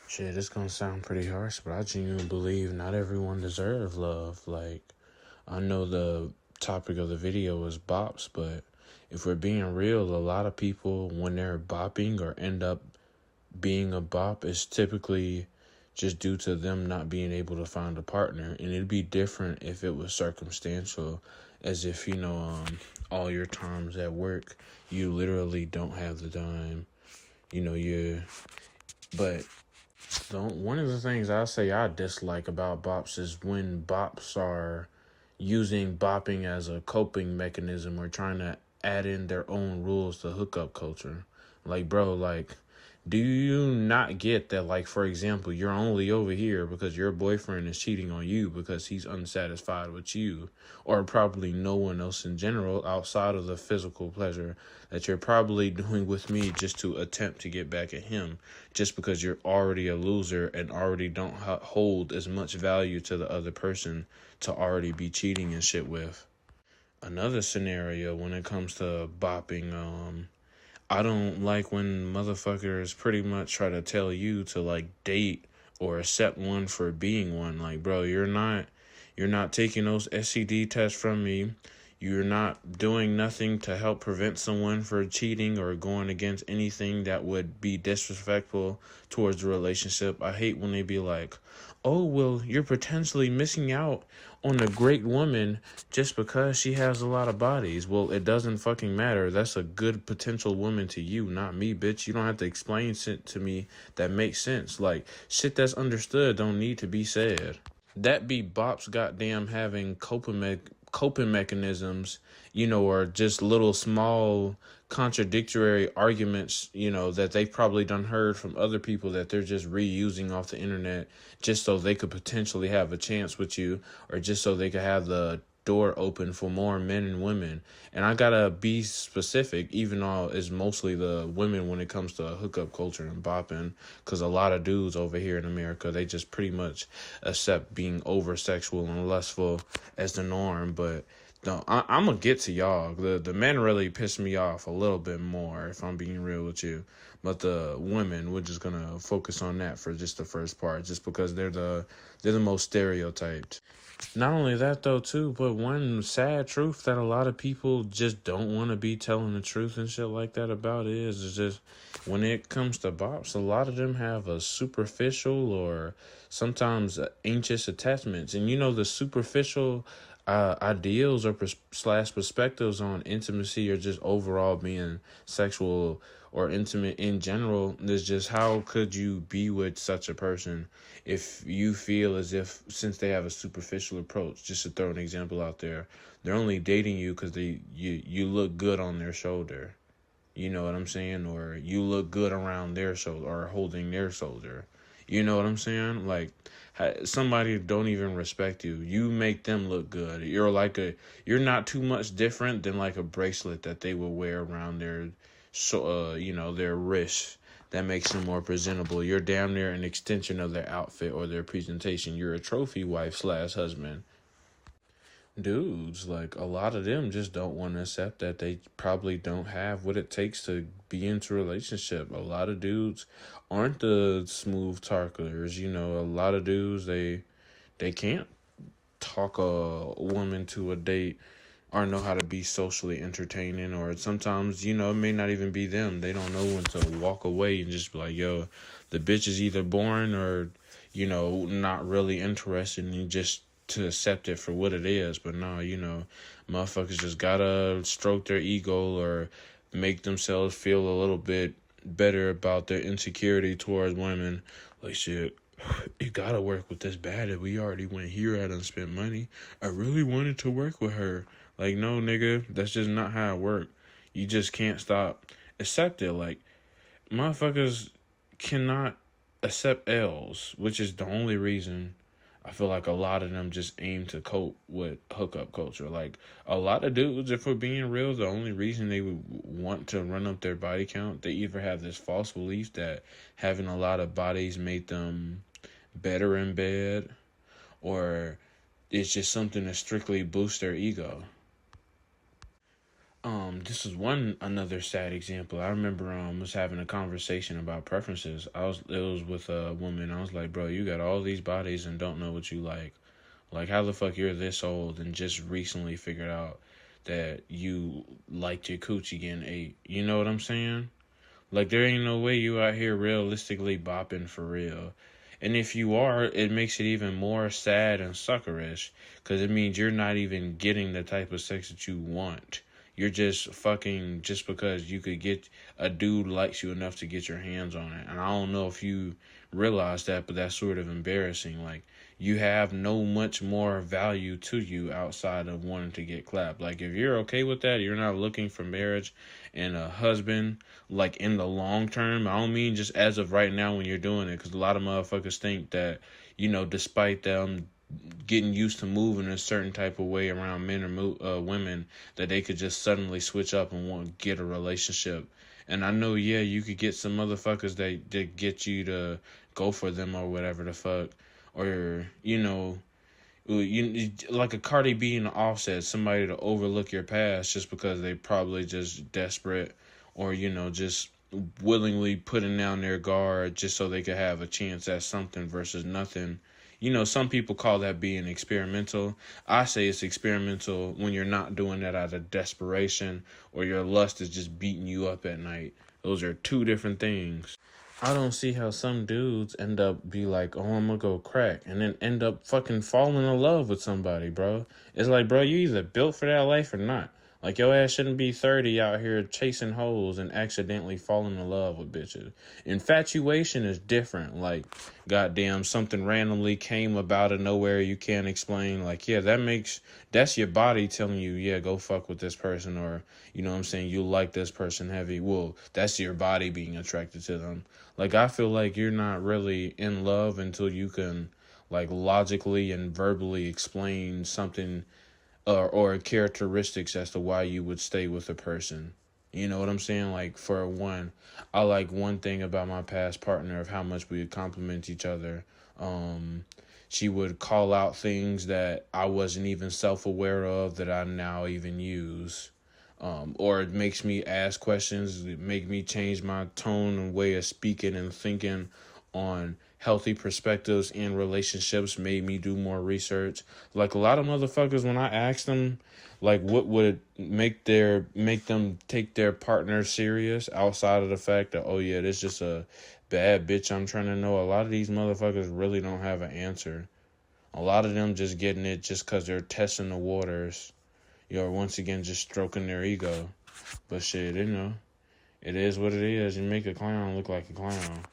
Shit, it's gonna sound pretty harsh, but I genuinely believe not everyone deserves love. Like, I know the topic of the video is bops, but if we're being real, a lot of people, when they're bopping or end up being a bop, is typically just due to them not being able to find a partner. And it'd be different if it was circumstantial, as if, all your times at work, you literally don't have the time. But one of the things I say I dislike about bops is when bops are using bopping as a coping mechanism or trying to add in their own rules to hookup culture. Like, bro, like, do you not get that, like, for example, you're only over here because your boyfriend is cheating on you because he's unsatisfied with you, or probably no one else in general outside of the physical pleasure that you're probably doing with me just to attempt to get back at him, just because you're already a loser and already don't hold as much value to the other person to already be cheating and shit with. Another scenario when it comes to bopping, I don't like when motherfuckers pretty much try to tell you to like date or accept one for being one. Like, bro, you're not taking those SCD tests from me. You're not doing nothing to help prevent someone from cheating or going against anything that would be disrespectful towards the relationship. I hate when they be like, oh, well, you're potentially missing out on a great woman just because she has a lot of bodies. Well, it doesn't fucking matter. That's a good potential woman to you, not me, bitch. You don't have to explain shit to me that makes sense. Like, shit that's understood don't need to be said. That be Bops goddamn having coping mechanisms, or just little small contradictory arguments, that they've probably done heard from other people that they're just reusing off the internet just so they could potentially have a chance with you, or just so they could have the door open for more men and women. And I gotta be specific, even though it's mostly the women when it comes to hookup culture and bopping, because a lot of dudes over here in America, they just pretty much accept being over sexual and lustful as the norm. But no, I'm gonna get to y'all. The men really piss me off a little bit more, if I'm being real with you. But the women, we're just gonna focus on that for just the first part, just because they're the most stereotyped. Not only that though too, but one sad truth that a lot of people just don't want to be telling the truth and shit like that about is just when it comes to bops, a lot of them have a superficial or sometimes anxious attachments. And the superficial ideals or slash perspectives on intimacy or just overall being sexual or intimate in general is just, how could you be with such a person if you feel as if, since they have a superficial approach, just to throw an example out there, they're only dating you because you look good on their shoulder. You know what I'm saying? Or you look good around their shoulder or holding their shoulder. You know what I'm saying? Like, somebody don't even respect you. You make them look good. You're not too much different than like a bracelet that they will wear around their wrist that makes them more presentable. You're damn near an extension of their outfit or their presentation. You're a trophy wife slash husband. Dudes, like, a lot of them just don't want to accept that they probably don't have what it takes to be into a relationship. A lot of dudes aren't the smooth talkers. A lot of dudes, they can't talk a woman to a date or know how to be socially entertaining, or sometimes, it may not even be them. They don't know when to walk away and just be like, yo, the bitch is either boring or, not really interested in just to accept it for what it is. But no, motherfuckers just gotta stroke their ego or make themselves feel a little bit better about their insecurity towards women. Like, shit, you gotta work with this bad. We already went here at and spent money. I really wanted to work with her. Like, no, nigga, that's just not how it works. You just can't stop. Accept it. Like, motherfuckers cannot accept L's, which is the only reason I feel like a lot of them just aim to cope with hookup culture. Like, a lot of dudes, if we're being real, the only reason they would want to run up their body count, they either have this false belief that having a lot of bodies made them better in bed, or it's just something to strictly boost their ego. This is another sad example. I remember was having a conversation about preferences. It was with a woman. I was like, bro, you got all these bodies and don't know what you like. Like, how the fuck you're this old and just recently figured out that you liked your coochie getting ate? You know what I'm saying? Like, there ain't no way you out here realistically bopping for real. And if you are, it makes it even more sad and suckerish, because it means you're not even getting the type of sex that you want. You're just fucking just because you could get a dude likes you enough to get your hands on it. And I don't know if you realize that, but that's sort of embarrassing. Like, you have no much more value to you outside of wanting to get clapped. Like, if you're okay with that, you're not looking for marriage and a husband, like in the long term. I don't mean just as of right now when you're doing it, because a lot of motherfuckers think that, despite them getting used to moving a certain type of way around men or women, that they could just suddenly switch up and want to get a relationship. And I know, yeah, you could get some motherfuckers that get you to go for them or whatever the fuck, or like a Cardi B and Offset, somebody to overlook your past just because they probably just desperate, or just willingly putting down their guard just so they could have a chance at something versus nothing. Some people call that being experimental. I say it's experimental when you're not doing that out of desperation or your lust is just beating you up at night. Those are two different things. I don't see how some dudes end up be like, oh, I'm gonna go crack, and then end up fucking falling in love with somebody, bro. It's like, bro, you either built for that life or not. Like, your ass shouldn't be 30 out here chasing hoes and accidentally falling in love with bitches. Infatuation is different. Like, goddamn, something randomly came about of nowhere you can't explain. Like, yeah, that's your body telling you, yeah, go fuck with this person, or, you know what I'm saying, you like this person heavy. Well, that's your body being attracted to them. Like, I feel like you're not really in love until you can, like, logically and verbally explain something, or characteristics as to why you would stay with a person. You know what I'm saying? Like, for one, I like one thing about my past partner of how much we would complement each other. Um, she would call out things that I wasn't even self-aware of that I now even use. Or it makes me ask questions, it make me change my tone and way of speaking and thinking on healthy perspectives in relationships, made me do more research. Like, a lot of motherfuckers, when I ask them, like, what would make them take their partner serious outside of the fact that, oh yeah, this just a bad bitch I'm trying to know, a lot of these motherfuckers really don't have an answer. A lot of them just getting it just because they're testing the waters. Once again, just stroking their ego. But shit, it is what it is. You make a clown look like a clown.